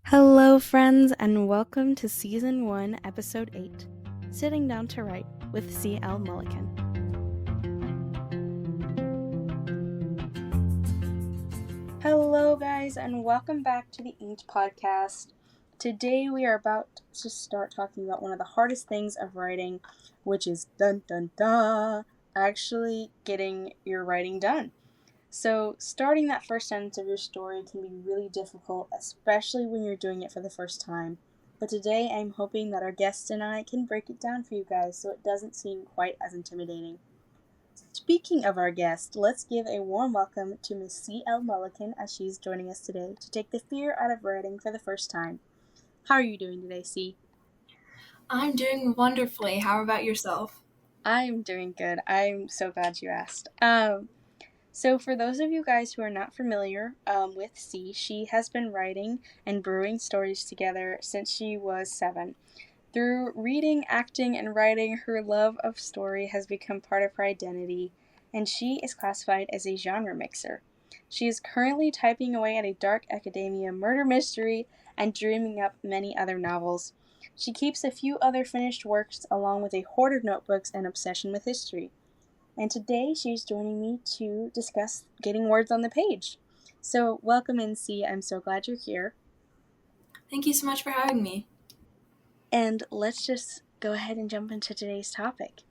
Hello, friends, and welcome to Season 1, Episode 8, Sitting Down to Write with C.L. Mulliken. Hello, guys, and welcome back to the Inked Podcast. Today we are about to start talking about one of the hardest things of writing, which is actually getting your writing done. So starting that first sentence of your story can be really difficult, especially when you're doing it for the first time. But today I'm hoping that our guests and I can break it down for you guys so it doesn't seem quite as intimidating. Speaking of our guest, let's give a warm welcome to Miss C.L. Mulliken as she's joining us today to take the fear out of writing for the first time. How are you doing today, C? I'm doing wonderfully. How about yourself? I'm doing good. I'm so glad you asked. So for those of you guys who are not familiar with C, she has been writing and brewing stories together since she was 7. Through reading, acting, and writing, her love of story has become part of her identity, and she is classified as a genre mixer. She is currently typing away at a dark academia murder mystery and dreaming up many other novels. She keeps a few other finished works along with a hoard of notebooks and obsession with history. And today she's joining me to discuss getting words on the page. So welcome in, C. I'm so glad you're here. Thank you so much for having me. And let's just go ahead and jump into today's topic.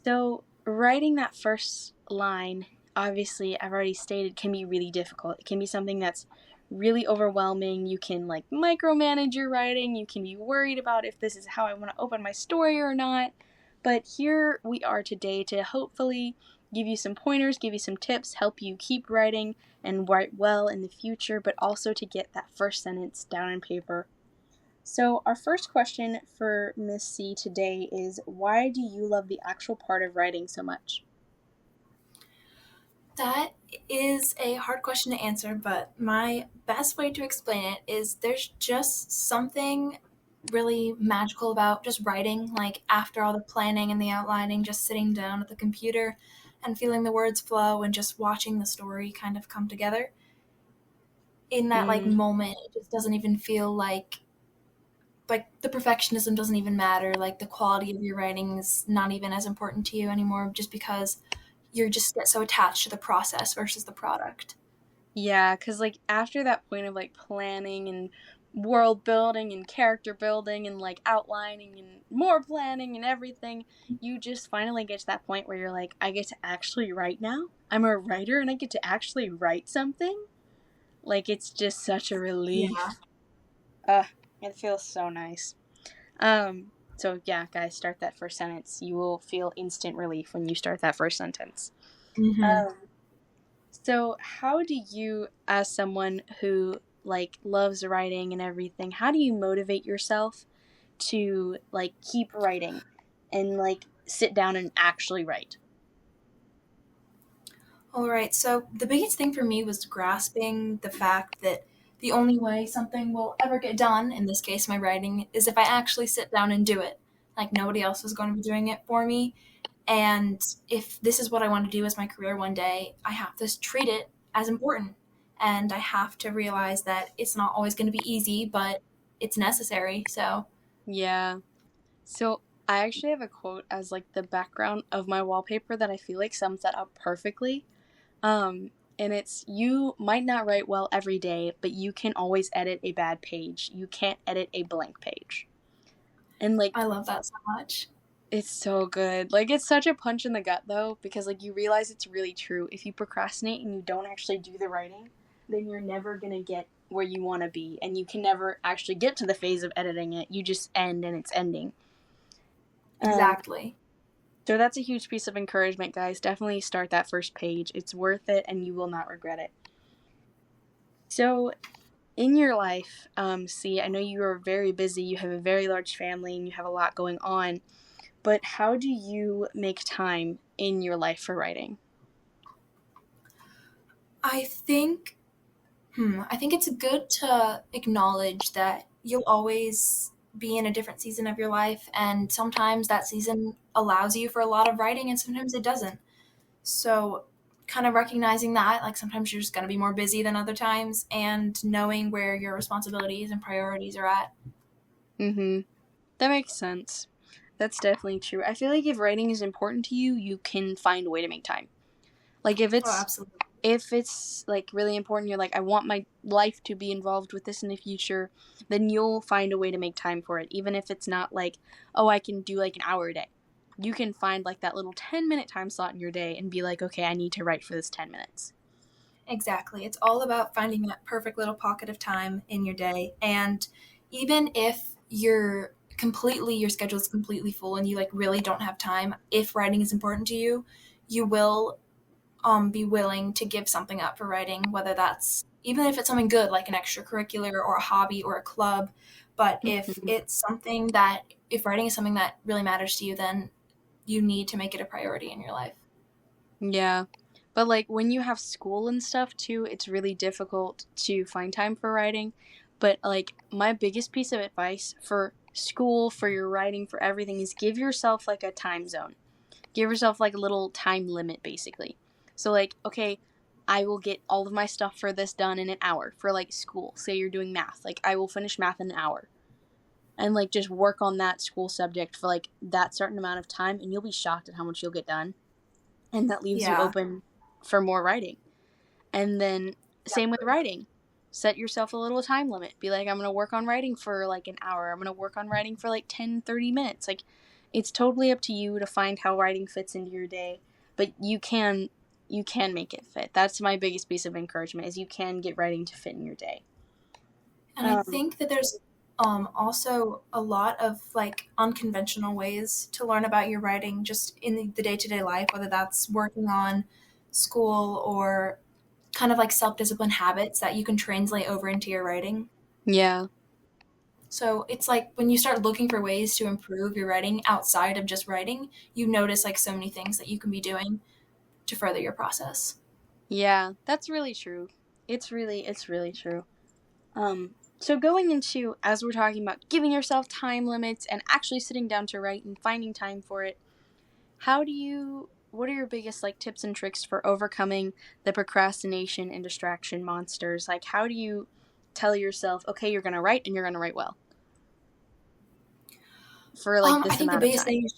So writing that first line, obviously, I've already stated, can be really difficult. It can be something that's really overwhelming. You can micromanage your writing. You can be worried about if this is how I want to open my story or not. But here we are today to hopefully give you some pointers, give you some tips, help you keep writing and write well in the future, but also to get that first sentence down on paper. So our first question for Miss C today is, why do you love the actual part of writing so much? That is a hard question to answer, but my best way to explain it is there's just something really magical about just writing, like after all the planning and the outlining, just sitting down at the computer and feeling the words flow and just watching the story kind of come together. In that moment, it just doesn't even feel like the perfectionism doesn't even matter, like the quality of your writing is not even as important to you anymore just because you just get so attached to the process versus the product. Yeah, because after that point of planning and world building and character building and outlining and more planning and everything, you just finally get to that point where you're like, I get to actually write now. I'm a writer and I get to actually write something. It's just such a relief. Yeah. It feels so nice. So yeah, guys, start that first sentence. You will feel instant relief when you start that first sentence. Mm-hmm. So how do you, as someone who loves writing and everything, how do you motivate yourself to keep writing and sit down and actually write? All right, so the biggest thing for me was grasping the fact that the only way something will ever get done, in this case my writing, is if I actually sit down and do it. Like nobody else is going to be doing it for me. And if this is what I want to do as my career one day, I have to treat it as important. And I have to realize that it's not always going to be easy, but it's necessary. So, Yeah. So I actually have a quote as the background of my wallpaper that I feel sums that up perfectly. And it's, you might not write well every day, but you can always edit a bad page. You can't edit a blank page. And I love that so much. it's so good. It's such a punch in the gut though, because you realize it's really true. If you procrastinate and you don't actually do the writing, then you're never going to get where you want to be, and you can never actually get to the phase of editing it. You just end and it's ending. Exactly. So that's a huge piece of encouragement, guys. Definitely start that first page. It's worth it and you will not regret it. So in your life, see, I know you are very busy. You have a very large family and you have a lot going on. But how do you make time in your life for writing? I think I think it's good to acknowledge that you'll always be in a different season of your life, and sometimes that season allows you for a lot of writing, and sometimes it doesn't. So, kind of recognizing that, like, sometimes you're just going to be more busy than other times, and knowing where your responsibilities and priorities are at. Mm-hmm. That makes sense. That's definitely true. I feel like if writing is important to you, you can find a way to make time. Like, if Oh, it's absolutely. like really important, you're like, I want my life to be involved with this in the future, then you'll find a way to make time for it. Even if it's not like, oh, I can do like an hour a day. You can find like that little 10-minute time slot in your day and be like, okay, I need to write for this 10 minutes. Exactly. It's all about finding that perfect little pocket of time in your day. And even if your schedule is completely full and you like really don't have time, if writing is important to you, you will be willing to give something up for writing, whether that's even if it's something good like an extracurricular or a hobby or a club. But Mm-hmm. if writing is something that really matters to you, then you need to make it a priority in your life. Yeah. But like when you have school and stuff too, it's really difficult to find time for writing. But like my biggest piece of advice for school, for your writing, for everything is give yourself like a time zone. Give yourself like a little time limit basically. So like, okay, I will get all of my stuff for this done in an hour for like school. Say you're doing math. Like I will finish math in an hour. And like just work on that school subject for like that certain amount of time and you'll be shocked at how much you'll get done. And that leaves you Yeah. open for more writing. And then same with writing. Set yourself a little time limit. Be like, I'm going to work on writing for like an hour. I'm going to work on writing for like 10-30 minutes. Like it's totally up to you to find how writing fits into your day, but you can make it fit. That's my biggest piece of encouragement is you can get writing to fit in your day. And I Um think that there's also a lot of like unconventional ways to learn about your writing just in the day-to-day life, whether that's working on school or kind of like self-discipline habits that you can translate over into your writing. yeah. So it's like when you start looking for ways to improve your writing outside of just writing, you notice like so many things that you can be doing to further your process. Yeah, that's really true. It's really true. So going into, as we're talking about giving yourself time limits and actually sitting down to write and finding time for it, what are your biggest like tips and tricks for overcoming the procrastination and distraction monsters? Like how do you tell yourself, okay, you're going to write and you're going to write well for like I this think the amount of biggest time? thing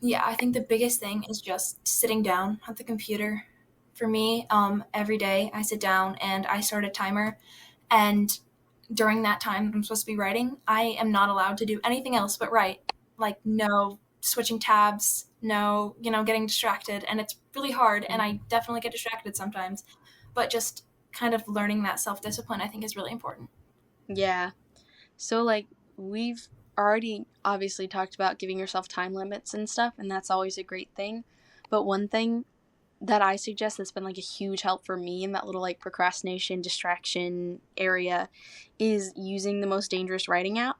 Yeah, I think the biggest thing is just sitting down at the computer. For me, every day I sit down and I start a timer, and during that time I'm supposed to be writing, I am not allowed to do anything else but write. Like no switching tabs, no, getting distracted, and it's really hard, and I definitely get distracted sometimes. But just kind of learning that self-discipline I think is really important. Yeah. So like we've already obviously talked about giving yourself time limits and stuff, and that's always a great thing. But one thing that I suggest that's been like a huge help for me in that little like procrastination distraction area is using the most dangerous writing app.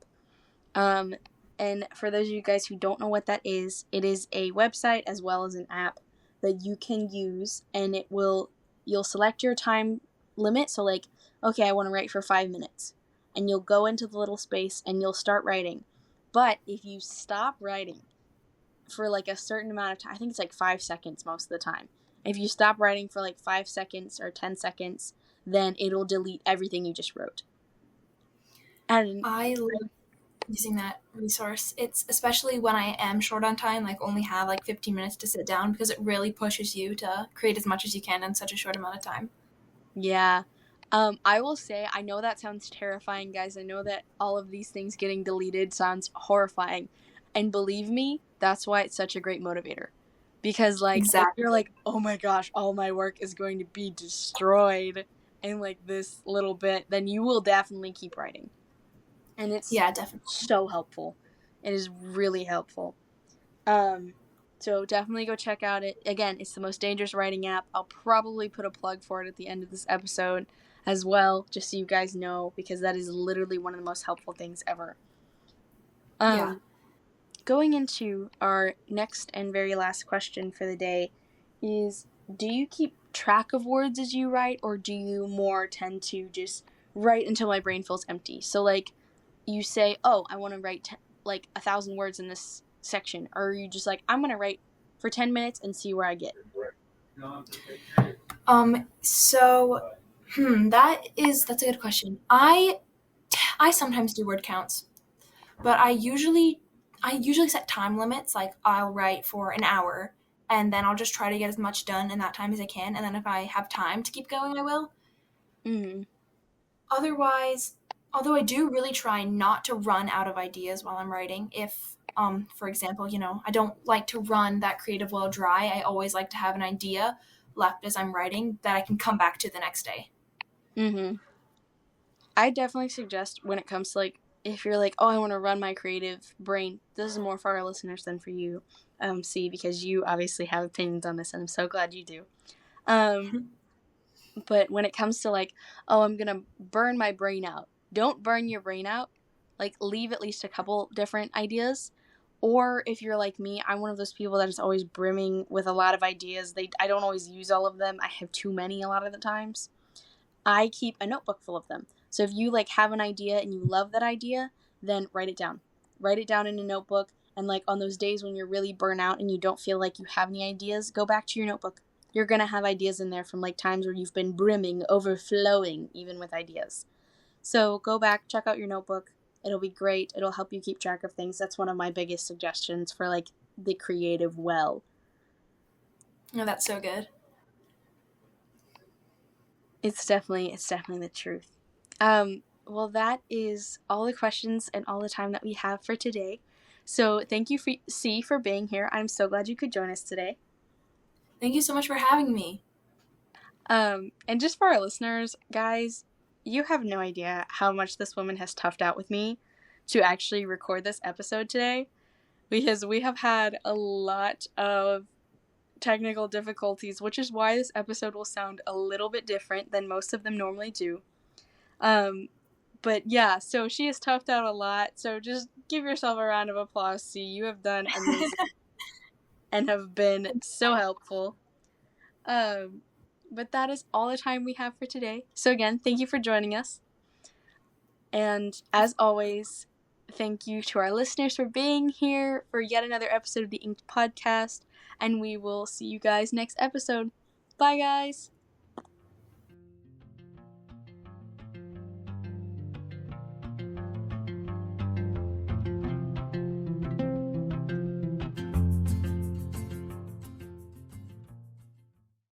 Um, and for those of you guys who don't know what that is, it is a website as well as an app that you can use, and you'll select your time limit. So like, okay, I want to write for 5 minutes, and you'll go into the little space and you'll start writing. But if you stop writing for like a certain amount of time, I think it's like 5 seconds most of the time. If you stop writing for like 5 seconds or 10 seconds, then it'll delete everything you just wrote. And I love using that resource. It's especially when I am short on time, like only have like 15 minutes to sit down, because it really pushes you to create as much as you can in such a short amount of time. yeah. I will say, I know that sounds terrifying, guys. I know that all of these things getting deleted sounds horrifying. And believe me, that's why it's such a great motivator. Because, like, if you're Exactly. like, oh my gosh, all my work is going to be destroyed in like this little bit, then you will definitely keep writing. And it's Yeah, definitely. so helpful. It is really helpful. Um, so definitely go check out it. Again, it's the most dangerous writing app. I'll probably put a plug for it at the end of this episode as well, just so you guys know, because that is literally one of the most helpful things ever. Yeah. Um, Going into our next and very last question for the day is, do you keep track of words as you write, or do you more tend to just write until my brain feels empty? So like you say, oh, I want to write like 1,000 words in this section, or are you just like, I'm going to write for 10 minutes and see where I get? So, that's a good question. I sometimes do word counts, but I usually set time limits. Like I'll write for an hour, and then I'll just try to get as much done in that time as I can. And then if I have time to keep going, I will. Mm-hmm. Otherwise, although I do really try not to run out of ideas while I'm writing, if for example, I don't like to run that creative well dry. I always like to have an idea left as I'm writing that I can come back to the next day. Mm-hmm. I definitely suggest when it comes to like if you're like, oh, I want to run my creative brain. This is more for our listeners than for you, C, because you obviously have opinions on this, and I'm so glad you do. Um, but when it comes to like, oh, I'm gonna burn my brain out. Don't burn your brain out. Like leave at least a couple different ideas. Or if you're like me, I'm one of those people that is always brimming with a lot of ideas. I don't always use all of them. I have too many a lot of the times. I keep a notebook full of them. So if you like have an idea and you love that idea, then write it down. Write it down in a notebook, and like on those days when you're really burnt out and you don't feel like you have any ideas, go back to your notebook. You're going to have ideas in there from like times where you've been brimming, overflowing even with ideas. So go back, check out your notebook. It'll be great. It'll help you keep track of things. That's one of my biggest suggestions for like the creative well. No, that's so good. It's definitely the truth. Well, that is all the questions and all the time that we have for today. So thank you, C, for being here. I'm so glad you could join us today. Thank you so much for having me. And just for our listeners, guys, you have no idea how much this woman has toughed out with me to actually record this episode today, because we have had a lot of technical difficulties, which is why this episode will sound a little bit different than most of them normally do. But yeah, so she has toughed out a lot. So just give yourself a round of applause, C. You have done amazing and have been so helpful. But that is all the time we have for today. So again, thank you for joining us. And as always, thank you to our listeners for being here for yet another episode of the Inked Podcast. And we will see you guys next episode. Bye, guys.